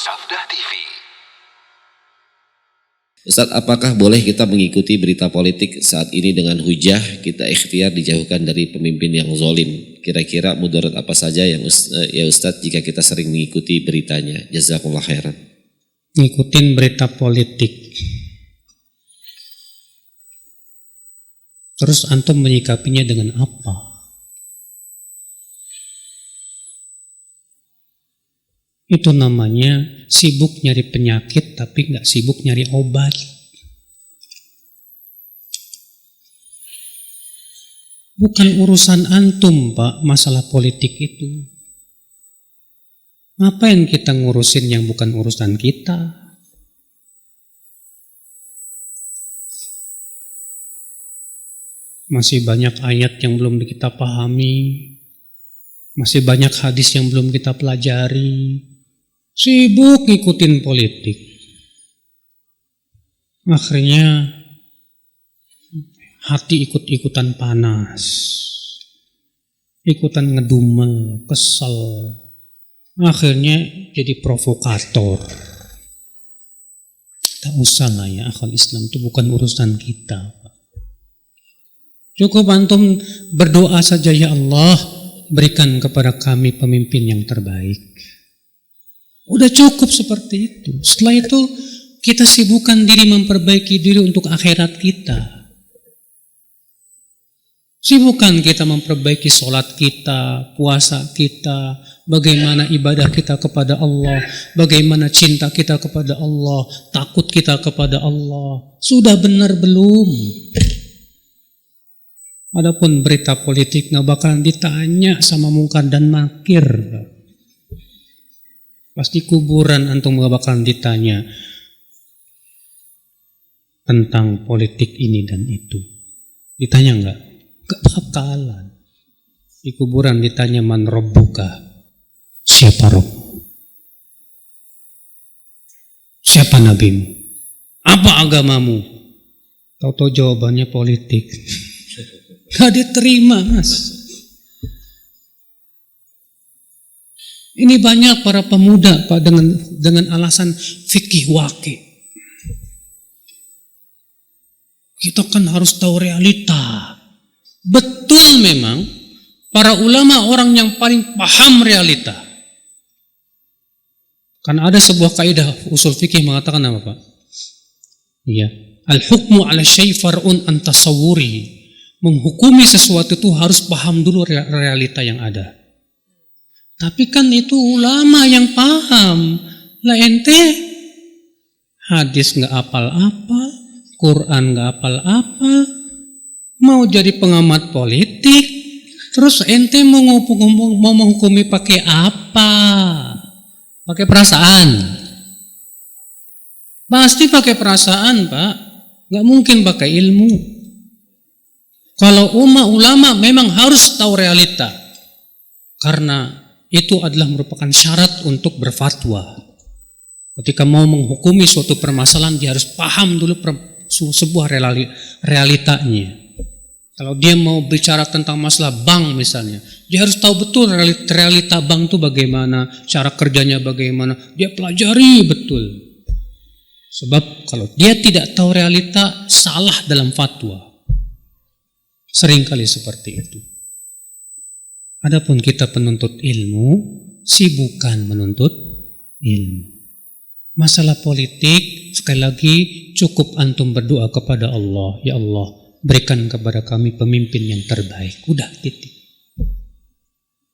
Safdah TV. Ustaz, apakah boleh kita mengikuti berita politik saat ini dengan hujah kita ikhtiar dijauhkan dari pemimpin yang zalim? Kira-kira mudarat apa saja yang ya Ustaz jika kita sering mengikuti beritanya? Jazakumullah khairan. Ngikutin berita politik. Terus antum menyikapinya dengan apa? Itu namanya sibuk nyari penyakit tapi nggak sibuk nyari obat. Bukan urusan antum, Pak, masalah politik itu. Ngapain kita ngurusin yang bukan urusan kita? Masih banyak ayat yang belum kita pahami. Masih banyak hadis yang belum kita pelajari. Sibuk ngikutin politik. Akhirnya hati ikut-ikutan panas. Ikutan ngedumel, kesel. Akhirnya jadi provokator. Tak usah lah ya, akal Islam itu bukan urusan kita. Cukup antum berdoa saja, ya Allah, berikan kepada kami pemimpin yang terbaik. Udah cukup seperti itu. Setelah itu kita sibukkan diri memperbaiki diri untuk akhirat kita. Sibukkan kita memperbaiki sholat kita, puasa kita, bagaimana ibadah kita kepada Allah, bagaimana cinta kita kepada Allah, takut kita kepada Allah. Sudah benar belum? Adapun berita politik nggak bakalan ditanya sama mungkar dan nakir. Pasti kuburan antum gak bakalan ditanya tentang politik ini dan itu. Ditanya enggak? Gak bakalan. Di kuburan ditanya man rabbuka. Siapa Rabb? Siapa nabimu? Apa agamamu? Tahu-tahu jawabannya politik. Gak diterima, Mas. Ini banyak para pemuda, Pak, dengan alasan fikih waqi. Kita kan harus tahu realita. Betul memang, para ulama orang yang paling paham realita. Karena ada sebuah kaidah usul fikih mengatakan apa, Pak? Iya, al-hukmu ala syai' far'un an tasawwuri. Menghukumi sesuatu itu harus paham dulu realita yang ada. Tapi kan itu ulama yang paham. Lah ente hadis nggak apal-apal, Quran nggak apal-apal, mau jadi pengamat politik, terus ente mau menghukumi pakai apa? Pakai perasaan? Pasti pakai perasaan, Pak. Nggak mungkin pakai ilmu. Kalau ulama memang harus tahu realita, karena itu adalah merupakan syarat untuk berfatwa. Ketika mau menghukumi suatu permasalahan, dia harus paham dulu sebuah realitanya. Kalau dia mau bicara tentang masalah bank misalnya, dia harus tahu betul realita bank itu bagaimana, cara kerjanya bagaimana, dia pelajari betul. Sebab kalau dia tidak tahu realita, salah dalam fatwa. Seringkali seperti itu. Adapun kita penuntut ilmu, sibukan menuntut ilmu. Masalah politik, sekali lagi cukup antum berdoa kepada Allah. Ya Allah, berikan kepada kami pemimpin yang terbaik. Udah, titik.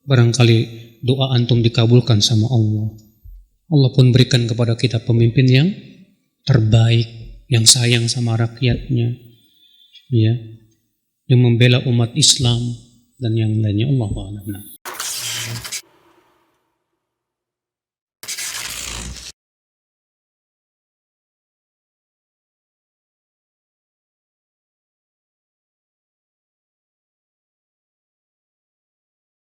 Barangkali doa antum dikabulkan sama Allah. Allah pun berikan kepada kita pemimpin yang terbaik, yang sayang sama rakyatnya, ya, yang membela umat Islam dan yang lainnya. Allahu a'lam.